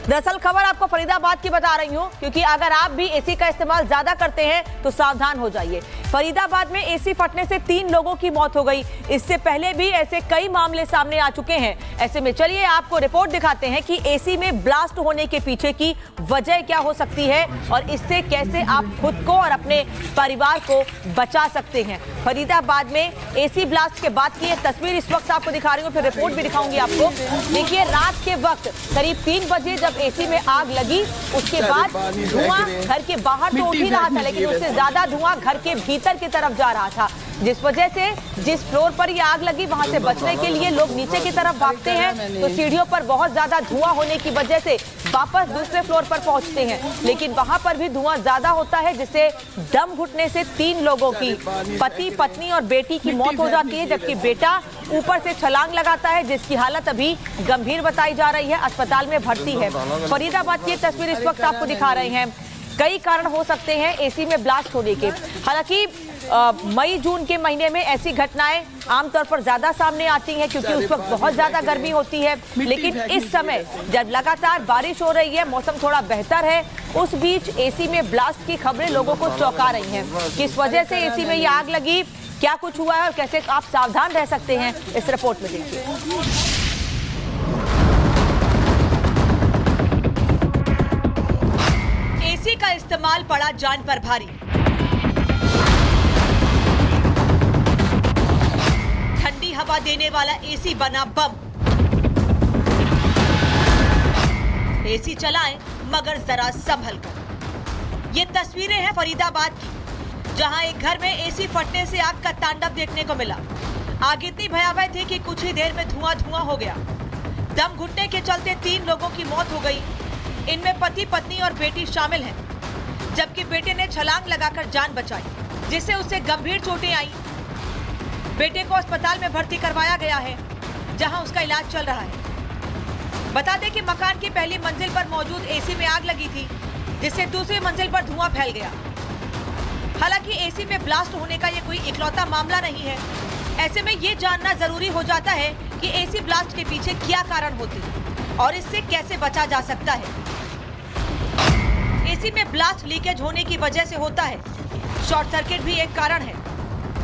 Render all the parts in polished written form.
दरअसल खबर आपको फरीदाबाद की बता रही हूँ, क्योंकि अगर आप भी एसी का इस्तेमाल ज्यादा करते हैं तो सावधान हो जाइए। फरीदाबाद में एसी फटने से 3 लोगों की मौत हो गई। इससे पहले भी ऐसे कई मामले सामने आ चुके हैं। ऐसे में चलिए आपको रिपोर्ट दिखाते हैं कि एसी में ब्लास्ट होने के पीछे की वजह क्या हो सकती है और इससे कैसे आप खुद को और अपने परिवार को बचा सकते हैं। फरीदाबाद में एसी ब्लास्ट के बाद की एक तस्वीर इस वक्त आपको दिखा रही हूँ, फिर रिपोर्ट भी दिखाऊंगी आपको। देखिए, रात के वक्त करीब 3 बजे जब एसी में आग लगी, उसके बाद धुआं घर के बाहर तो उठ ही रहा था, लेकिन उससे ज्यादा धुआं घर के भीतर की तरफ जा रहा था, जिस वजह से जिस फ्लोर पर ये आग लगी वहां से बचने के लिए लोग नीचे की तरफ भागते हैं, तो सीढ़ियों पर बहुत ज्यादा धुआं होने की वजह से वापस दूसरे फ्लोर पर पहुंचते हैं, लेकिन वहां पर भी धुआं ज्यादा होता है, जिससे दम घुटने से 3 लोगों की, पति, पत्नी और बेटी की मौत हो जाती है, जबकि बेटा ऊपर से छलांग लगाता है, जिसकी हालत अभी गंभीर बताई जा रही है, अस्पताल में भर्ती है। फरीदाबाद की तस्वीर इस वक्त आपको दिखा रहे हैं। कई कारण हो सकते हैं एसी में ब्लास्ट होने के। हालांकि मई जून के महीने में ऐसी घटनाएं आमतौर पर ज्यादा सामने आती हैं, क्योंकि उस वक्त बहुत ज्यादा गर्मी होती है, लेकिन इस समय जब लगातार बारिश हो रही है, मौसम थोड़ा बेहतर है, उस बीच एसी में ब्लास्ट की खबरें लोगों को चौंका रही हैं। किस वजह से एसी में ये आग लगी, क्या कुछ हुआ है और कैसे आप सावधान रह सकते हैं, इस रिपोर्ट में देखिए। एसी का इस्तेमाल पड़ा जान पर भारी। ठंडी हवा देने वाला एसी बना बम। एसी चलाएं मगर जरा संभल कर। ये तस्वीरें हैं फरीदाबाद की, जहां एक घर में एसी फटने से आग का तांडव देखने को मिला। आग इतनी भयावह थी कि कुछ ही देर में धुआं हो गया। दम घुटने के चलते 3 लोगों की मौत हो गई। इनमें पति, पत्नी और बेटी शामिल हैं, जबकि बेटे ने छलांग लगाकर जान बचाई, जिससे उसे गंभीर चोटें आई। बेटे को अस्पताल में भर्ती करवाया गया है, जहां उसका इलाज चल रहा है। बता दें कि मकान की पहली मंजिल पर मौजूद एसी में आग लगी थी, जिससे दूसरी मंजिल पर धुआं फैल गया। हालांकि एसी में ब्लास्ट होने का ये कोई इकलौता मामला नहीं है। ऐसे में ये जानना जरूरी हो जाता है कि एसी ब्लास्ट के पीछे क्या कारण होते हैं और इससे कैसे बचा जा सकता है। एसी में ब्लास्ट लीकेज होने की वजह से होता है। शॉर्ट सर्किट भी एक कारण है।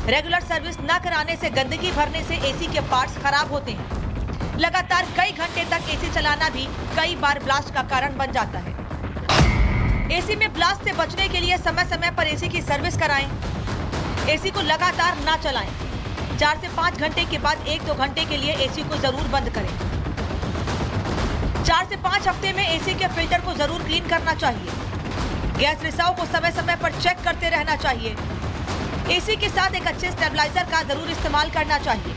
रेगुलर सर्विस न कराने से, गंदगी भरने से एसी के पार्ट्स खराब होते हैं। लगातार कई घंटे तक एसी चलाना भी कई बार ब्लास्ट का कारण बन जाता है। एसी में ब्लास्ट से बचने के लिए समय समय पर एसी की सर्विस कराएं। एसी को लगातार ना चलाएं। 4 से 5 घंटे के बाद 1-2 घंटे के लिए एसी को जरूर बंद करें। 4 से 5 हफ्ते में एसी के फिल्टर को जरूर क्लीन करना चाहिए। गैस रिसाव को समय समय पर चेक करते रहना चाहिए। एसी के साथ एक अच्छे स्टेबलाइजर का जरूर इस्तेमाल करना चाहिए।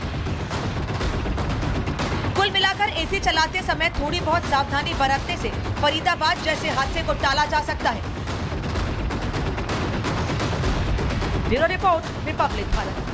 कुल मिलाकर एसी चलाते समय थोड़ी बहुत सावधानी बरतने से फरीदाबाद जैसे हादसे को टाला जा सकता है। Bureau report, Republic Bharat.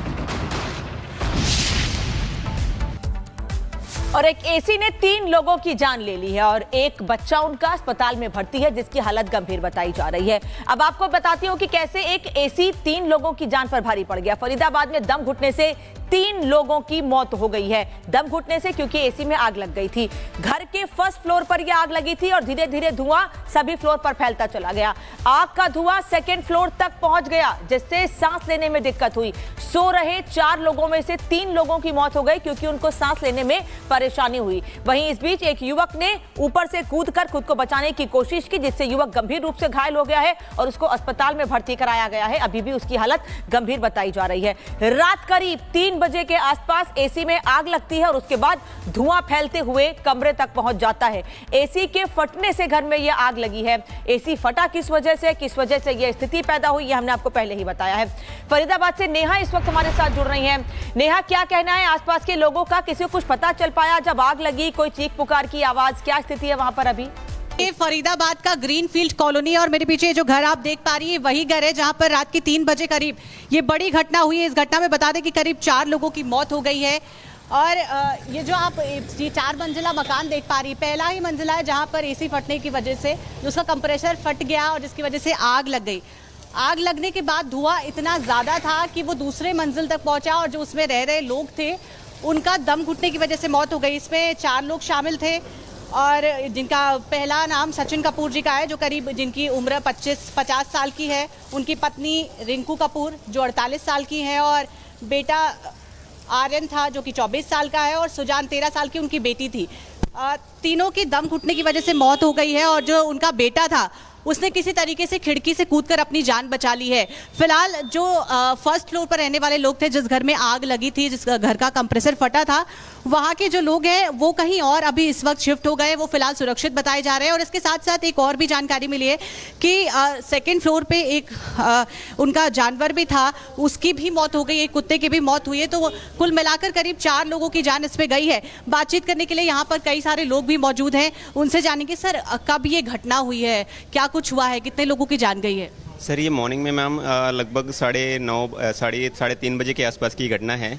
और एक एसी ने 3 लोगों की जान ले ली है और एक बच्चा उनका अस्पताल में भर्ती है, जिसकी हालत गंभीर बताई जा रही है। अब आपको बताती हूँ कि कैसे एक एसी 3 लोगों की जान पर भारी पड़ गया। फरीदाबाद में दम घुटने से 3 लोगों की मौत हो गई है। दम घुटने से, क्योंकि एसी में आग लग गई थी। घर के फर्स्ट फ्लोर पर यह आग लगी थी और धीरे धीरे धुआं सभी फ्लोर पर फैलता चला गया। आग का धुआं 2nd फ्लोर तक पहुंच गया, जिससे सांस लेने में दिक्कत हुई। सो रहे 4 लोगों में से 3 लोगों की मौत हो गई, क्योंकि उनको सांस लेने में परेशानी हुई। वहीं इस बीच एक युवक ने ऊपर से कूदकर खुद को बचाने की कोशिश की, जिससे युवक गंभीर रूप से घायल हो गया है और उसको अस्पताल में भर्ती कराया गया है। अभी भी उसकी हालत गंभीर बताई जा रही है। रात करीब 3 बजे के आसपास एसी में आग लगती है और उसके बाद धुआं फैलते हुए कमरे तक पहुंच जाता है। एसी के फटने से घर में यह आग लगी है। एसी फटा किस वजह से यह स्थिति पैदा हुई, यह हमने आपको पहले ही बताया है। फरीदाबाद से नेहा इस वक्त हमारे साथ जुड़ रही हैं। नेहा, क्या कहना है आसपास के लोगों का? किसी को कुछ पता चल पाया जब आग लगी? कोई चीख पुकार की आवाज, क्या स्थिति है वहां पर अभी? ये फरीदाबाद का ग्रीनफील्ड कॉलोनी है और मेरे पीछे जो घर आप देख पा रही है वही घर है जहां पर रात की 3 बजे करीब ये बड़ी घटना हुई है। इस घटना में बता दें कि करीब 4 लोगों की मौत हो गई है। और ये जो आप ये 4 मंजिला मकान देख पा रही है, पहला ही मंजिला है जहां पर एसी फटने की वजह से उसका कंप्रेसर फट गया और जिसकी वजह से आग लग गई। आग लगने के बाद धुआं इतना ज़्यादा था कि वो दूसरे मंजिल तक पहुंचा और जो उसमें रह रहे लोग थे उनका दम घुटने की वजह से मौत हो गई। इसमें 4 लोग शामिल थे। और जिनका पहला नाम सचिन कपूर जी का है, जो करीब जिनकी उम्र 50 साल की है। उनकी पत्नी रिंकू कपूर जो 48 साल की है, और बेटा आर्यन था जो कि 24 साल का है, और सुजान 13 साल की उनकी बेटी थी। तीनों की दम घुटने की वजह से मौत हो गई है, और जो उनका बेटा था उसने किसी तरीके से खिड़की से कूदकर अपनी जान बचा ली है। फिलहाल जो फर्स्ट फ्लोर पर रहने वाले लोग थे, जिस घर में आग लगी थी, जिस घर का कंप्रेसर फटा था, वहाँ के जो लोग हैं वो कहीं और अभी इस वक्त शिफ्ट हो गए, वो फिलहाल सुरक्षित बताए जा रहे हैं। और इसके साथ साथ एक और भी जानकारी मिली है कि सेकेंड फ्लोर पे एक उनका जानवर भी था, उसकी भी मौत हो गई, एक कुत्ते की भी मौत हुई है। तो कुल मिलाकर करीब 4 लोगों की जान इसमें गई है। बातचीत करने के लिए यहाँ पर कई सारे लोग भी मौजूद हैं, उनसे जानेंगे सर कब ये घटना हुई है, क्या कुछ हुआ है, कितने लोगों की जान गई है? सर ये मॉर्निंग में मैम लगभग 3:30 बजे के आसपास की घटना है।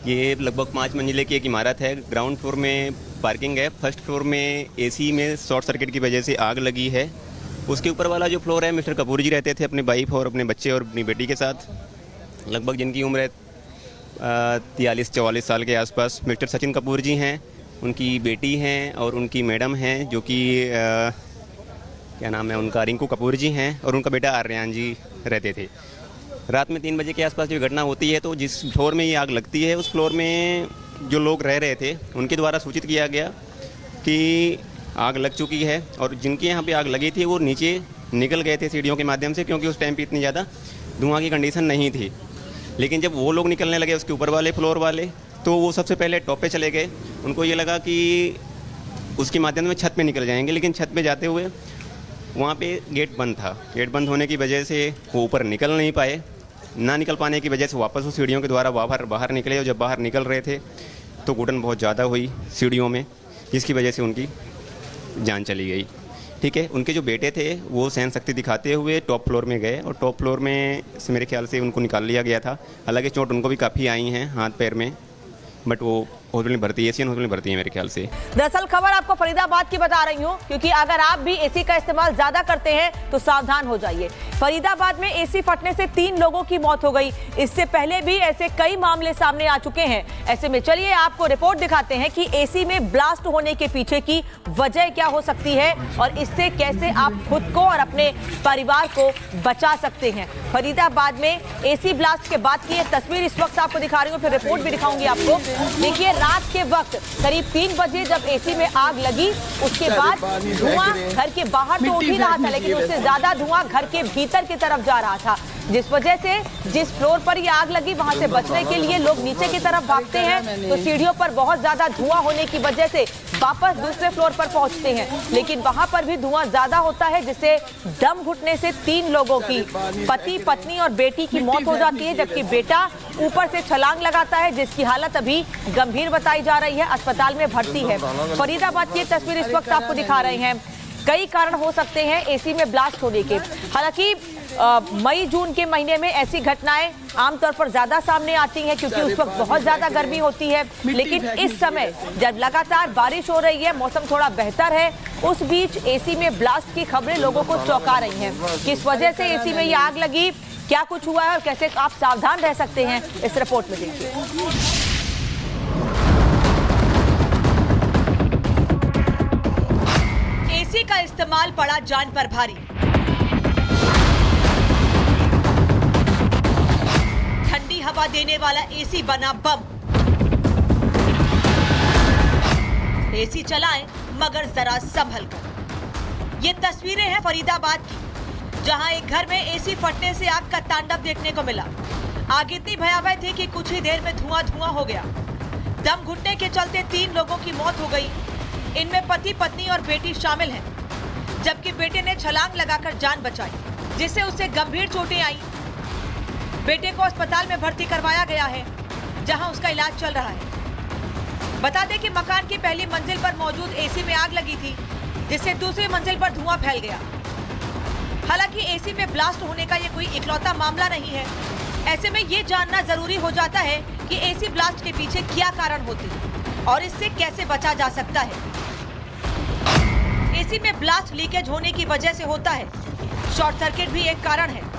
ये लगभग 5 मंजिले की एक इमारत है। ग्राउंड फ्लोर में पार्किंग है, फर्स्ट फ्लोर में एसी में शॉर्ट सर्किट की वजह से आग लगी है। उसके ऊपर वाला जो फ्लोर है, मिस्टर कपूर जी रहते थे अपनी वाइफ और अपने बच्चे और अपनी बेटी के साथ, लगभग जिनकी उम्र है 43-44 साल के आसपास। मिस्टर सचिन कपूर जी हैं, उनकी बेटी हैं और उनकी मैडम हैं जो कि क्या नाम है उनका, रिंकू कपूर जी हैं, और उनका बेटा आर्यन जी रहते थे। रात में 3 बजे के आसपास जब घटना होती है तो जिस फ्लोर में ये आग लगती है, उस फ्लोर में जो लोग रह रहे थे उनके द्वारा सूचित किया गया कि आग लग चुकी है, और जिनके यहाँ पे आग लगी थी वो नीचे निकल गए थे सीढ़ियों के माध्यम से, क्योंकि उस टाइम पे इतनी ज़्यादा धुआं की कंडीशन नहीं थी। लेकिन जब वो लोग निकलने लगे उसके ऊपर वाले फ्लोर वाले, तो वो सबसे पहले टॉप पे चले गए। उनको ये लगा कि उसके माध्यम में छत पे निकल जाएंगे, लेकिन छत पे जाते हुए वहाँ पे गेट बंद था। गेट बंद होने की वजह से वो ऊपर निकल नहीं पाए। ना निकल पाने की वजह से वापस उस सीढ़ियों के द्वारा बाहर निकले, और जब बाहर निकल रहे थे तो घुटन बहुत ज़्यादा हुई सीढ़ियों में, जिसकी वजह से उनकी जान चली गई। ठीक है, उनके जो बेटे थे वो सहन शक्ति दिखाते हुए टॉप फ्लोर में गए, और टॉप फ्लोर में से मेरे ख्याल से उनको निकाल लिया गया था। हालांकि चोट उनको भी काफ़ी आई हैं हाथ पैर में, बट वो हॉस्पिटल में भर्ती है, एशियन हॉस्पिटल में भर्ती है मेरे ख्याल से। दरअसल खबर आपको फरीदाबाद की बता रही हूँ, क्योंकि अगर आप भी एसी का इस्तेमाल ज्यादा करते हैं तो सावधान हो जाइए। फरीदाबाद में एसी फटने से 3 लोगों की मौत हो गई। इससे पहले भी ऐसे कई मामले सामने आ चुके हैं। ऐसे में चलिए आपको रिपोर्ट दिखाते हैं कि एसी में ब्लास्ट होने के पीछे की वजह क्या हो सकती है, और इससे कैसे आप खुद को और अपने परिवार को बचा सकते हैं। फरीदाबाद में एसी ब्लास्ट के बाद की ये तस्वीर इस वक्त आपको दिखा रही हूँ, फिर रिपोर्ट भी दिखाऊंगी आपको। देखिए, रात के वक्त करीब 3 बजे जब एसी में आग लगी, उसके बाद धुआं घर के बाहर तो उठ ही रहा था, लेकिन उससे ज्यादा धुआं घर के भीतर की तरफ जा रहा था, जिस वजह से जिस फ्लोर पर ये आग लगी वहां से बचने के लिए लोग नीचे की तरफ भागते हैं, तो सीढ़ियों पर बहुत ज्यादा धुआं होने की वजह से वापस दूसरे फ्लोर पर पहुंचते हैं, लेकिन वहां पर भी धुआं ज्यादा होता है, जिससे दम घुटने से 3 लोगों की, पति, पत्नी और बेटी की मौत हो जाती है, जबकि बेटा ऊपर से छलांग लगाता है, जिसकी हालत अभी गंभीर बताई जा रही है, अस्पताल में भर्ती है। फरीदाबाद की तस्वीर इस वक्त आपको दिखा रहे हैं। कई कारण हो सकते हैं एसी में ब्लास्ट होने के। हालांकि मई जून के महीने में ऐसी घटनाएं आमतौर पर ज्यादा सामने आती हैं, क्योंकि उस वक्त बहुत ज्यादा गर्मी होती है। लेकिन इस समय जब लगातार बारिश हो रही है, मौसम थोड़ा बेहतर है, उस बीच एसी में ब्लास्ट की खबरें लोगों को चौंका रही हैं। किस वजह से एसी में ये आग लगी, क्या कुछ हुआ है और कैसे आप सावधान रह सकते हैं, इस रिपोर्ट में देखिए। एसी का इस्तेमाल पड़ा जान पर भारी। ठंडी हवा देने वाला एसी बना बम। एसी चलाएं मगर जरा संभल कर। ये तस्वीरें हैं फरीदाबाद की, जहां एक घर में एसी फटने से आग का तांडव देखने को मिला। आग इतनी भयावह थी कि कुछ ही देर में धुआं हो गया। दम घुटने के चलते 3 लोगों की मौत हो गई। इनमें पति, पत्नी और बेटी शामिल हैं, जबकि बेटे ने छलांग लगाकर जान बचाई, जिससे उसे गंभीर चोटें आई। बेटे को अस्पताल में भर्ती करवाया गया है, जहां उसका इलाज चल रहा है। बता दें कि मकान की पहली मंजिल पर मौजूद एसी में आग लगी थी, जिससे दूसरी मंजिल पर धुआं फैल गया। हालांकि एसी में ब्लास्ट होने का ये कोई इकलौता मामला नहीं है। ऐसे में ये जानना जरूरी हो जाता है कि एसी ब्लास्ट के पीछे क्या कारण होते हैं और इससे कैसे बचा जा सकता है। एसी में ब्लास्ट लीकेज होने की वजह से होता है। शॉर्ट सर्किट भी एक कारण है।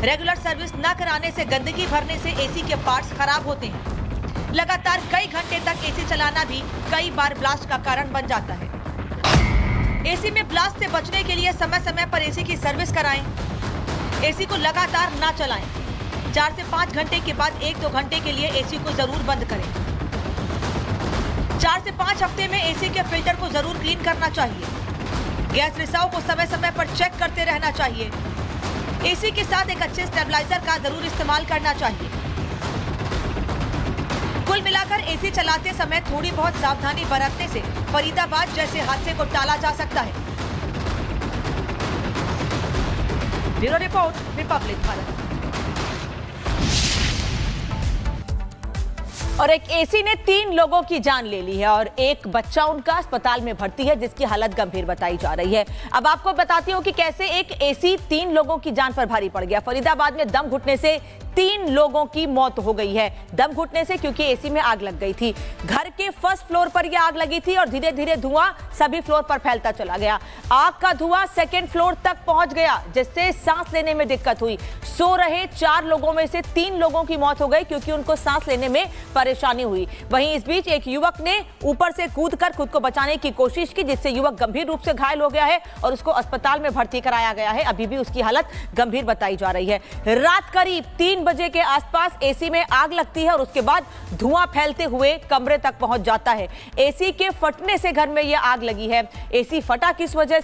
रेगुलर सर्विस न कराने से, गंदगी भरने से एसी के पार्ट्स खराब होते हैं। लगातार कई घंटे तक एसी चलाना भी कई बार ब्लास्ट का कारण बन जाता है। एसी में ब्लास्ट से बचने के लिए समय समय पर एसी की सर्विस कराएं। एसी को लगातार ना चलाएं। 4 से 5 घंटे के बाद 1-2 घंटे के लिए एसी को जरूर बंद करें। 4 से 5 हफ्ते में एसी के फिल्टर को जरूर क्लीन करना चाहिए। गैस रिसाव को समय समय पर चेक करते रहना चाहिए। एसी के साथ एक अच्छे स्टेबलाइजर का जरूर इस्तेमाल करना चाहिए। कुल मिलाकर एसी चलाते समय थोड़ी बहुत सावधानी बरतने से फरीदाबाद जैसे हादसे को टाला जा सकता है। Bureau report, Republic Bharat. और एक एसी ने 3 लोगों की जान ले ली है और एक बच्चा उनका अस्पताल में भर्ती है जिसकी हालत गंभीर बताई जा रही है। अब आपको बताती हूं कि कैसे एक एसी 3 लोगों की जान पर भारी पड़ गया। फरीदाबाद में दम घुटने से 3 लोगों की मौत हो गई है। दम घुटने से क्योंकि एसी में आग लग गई थी। घर के फर्स्ट फ्लोर पर यह आग लगी थी और धीरे धीरे धुआं सभी फ्लोर पर फैलता चला गया। आग का धुआं 2nd फ्लोर तक पहुंच गया जिससे सांस लेने में दिक्कत हुई। सो रहे 4 लोगों में से 3 लोगों की मौत हो गई क्योंकि उनको सांस लेने में परेशानी हुई। वहीं इस बीच एक युवक ने ऊपर से कूदकर खुद को बचाने की कोशिश की जिससे युवक गंभीर रूप से घायल हो गया है और उसको अस्पताल में भर्ती कराया गया है। अभी भी उसकी हालत गंभीर बताई जा रही है। रात करीब 3 बजे के आसपास एसी में आग लगती है और उसके बाद धुआं फैलते हुए कमरे तक पहुंच जाता है। एसी के फटने से घर में यह आग लगी है। एसी फटा किस वजह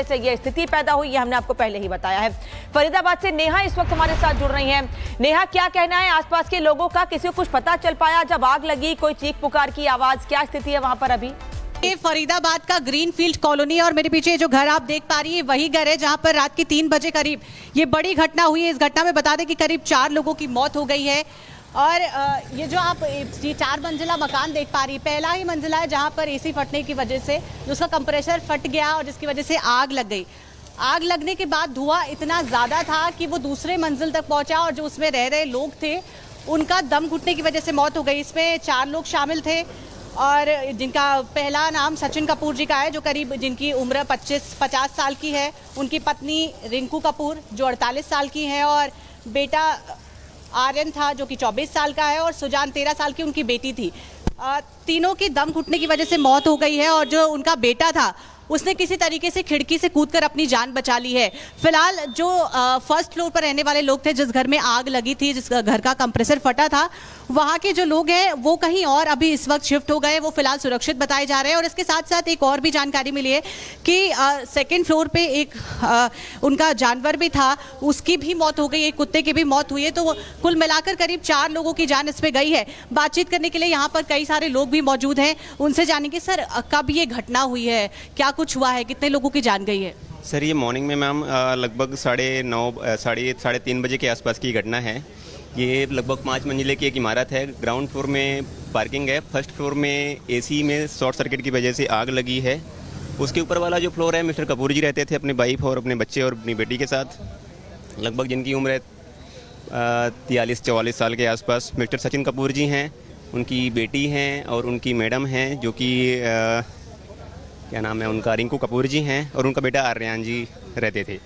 से यह स्थिति पैदा हुई, यह हमने आपको पहले ही बताया है। फरीदाबाद से नेहा इस वक्त हमारे साथ जुड़ रही हैं। नेहा, क्या कहना है आसपास के लोगों का? किसी को कुछ पता चल पाया जब आग लगी? कोई चीख पुकार की आवाज? क्या स्थिति है वहां पर अभी? ये फरीदाबाद का ग्रीनफील्ड कॉलोनी है और मेरे पीछे जो घर आप देख पा रही है वही घर है जहां पर रात की 3 बजे करीब ये बड़ी घटना हुई है। इस घटना में बता दें कि करीब 4 लोगों की मौत हो गई है। और ये जो आप ये 4 मंजिला मकान देख पा रही है, पहला ही मंजिला है जहां पर एसी फटने की वजह से उसका कंप्रेसर फट गया और जिसकी वजह से आग लग गई। आग लगने के बाद धुआं इतना ज़्यादा था कि वो दूसरे मंजिल तक पहुंचा और जो उसमें रह रहे लोग थे उनका दम घुटने की वजह से मौत हो गई। इसमें 4 लोग शामिल थे और जिनका पहला नाम सचिन कपूर जी का है जो करीब जिनकी उम्र 50 साल की है। उनकी पत्नी रिंकू कपूर जो 48 साल की है और बेटा आर्यन था जो कि 24 साल का है और सुजान 13 साल की उनकी बेटी थी। तीनों की दम घुटने की वजह से मौत हो गई है और जो उनका बेटा था उसने किसी तरीके से खिड़की से कूदकर अपनी जान बचा ली है। फिलहाल जो फर्स्ट फ्लोर पर रहने वाले लोग थे जिस घर में आग लगी थी, जिस घर का कंप्रेसर फटा था, वहाँ के जो लोग हैं वो कहीं और अभी इस वक्त शिफ्ट हो गए। वो फिलहाल सुरक्षित बताए जा रहे हैं और इसके साथ साथ एक और भी जानकारी मिली है कि 2nd फ्लोर पे एक उनका जानवर भी था, उसकी भी मौत हो गई, एक कुत्ते की भी मौत हुई है। तो कुल मिलाकर करीब 4 लोगों की जान इसमें गई है। बातचीत करने के लिए यहाँ पर कई सारे लोग भी मौजूद हैं, उनसे जानेंगे सर कब ये घटना हुई है, क्या कुछ हुआ है, कितने लोगों की जान गई है? सर ये मॉर्निंग में मैम लगभग 3:30 बजे के आसपास की घटना है। ये लगभग 5 मंजिले की एक इमारत है। ग्राउंड फ्लोर में पार्किंग है। फर्स्ट फ्लोर में एसी में शॉर्ट सर्किट की वजह से आग लगी है। उसके ऊपर वाला जो फ्लोर है मिस्टर कपूर जी रहते थे अपनी वाइफ और अपने बच्चे और अपनी बेटी के साथ, लगभग जिनकी उम्र है 43-44 साल के आसपास। मिस्टर सचिन कपूर जी हैं, उनकी बेटी हैं और उनकी मैडम हैं जो कि क्या नाम है उनका, रिंकू कपूर जी हैं और उनका बेटा आर्यन जी रहते थे।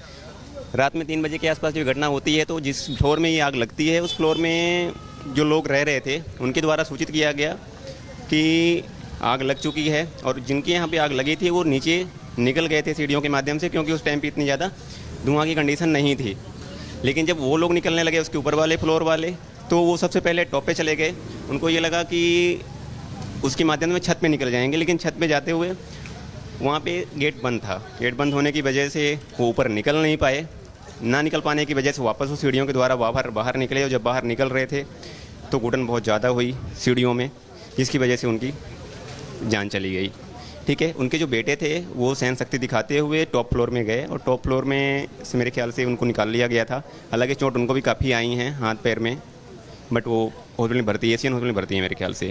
रात में 3 बजे के आसपास जब घटना होती है तो जिस फ्लोर में ये आग लगती है उस फ्लोर में जो लोग रह रहे थे उनके द्वारा सूचित किया गया कि आग लग चुकी है और जिनके यहाँ पे आग लगी थी वो नीचे निकल गए थे सीढ़ियों के माध्यम से क्योंकि उस टाइम पे इतनी ज़्यादा धुआं की कंडीशन नहीं थी। लेकिन जब वो लोग निकलने लगे उसके ऊपर वाले फ्लोर वाले तो वो सबसे पहले टॉप पे चले गए। उनको ये लगा कि उसके माध्यम में छत पे निकल जाएंगे, लेकिन छत पे जाते हुए वहाँ पे गेट बंद था। गेट बंद होने की वजह से वो ऊपर निकल नहीं पाए। ना निकल पाने की वजह से वापस वो सीढ़ियों के द्वारा बाहर निकले और जब बाहर निकल रहे थे तो घुटन बहुत ज़्यादा हुई सीढ़ियों में, जिसकी वजह से उनकी जान चली गई। ठीक है, उनके जो बेटे थे वो सहन शक्ति दिखाते हुए टॉप फ्लोर में गए और टॉप फ्लोर में से मेरे ख्याल से उनको निकाल लिया गया था। हालांकि चोट उनको भी काफ़ी आई हैं हाथ पैर में, बट वो हॉस्पिटल में भर्ती है, एशियन हॉस्पिटल में भर्ती है मेरे ख्याल से।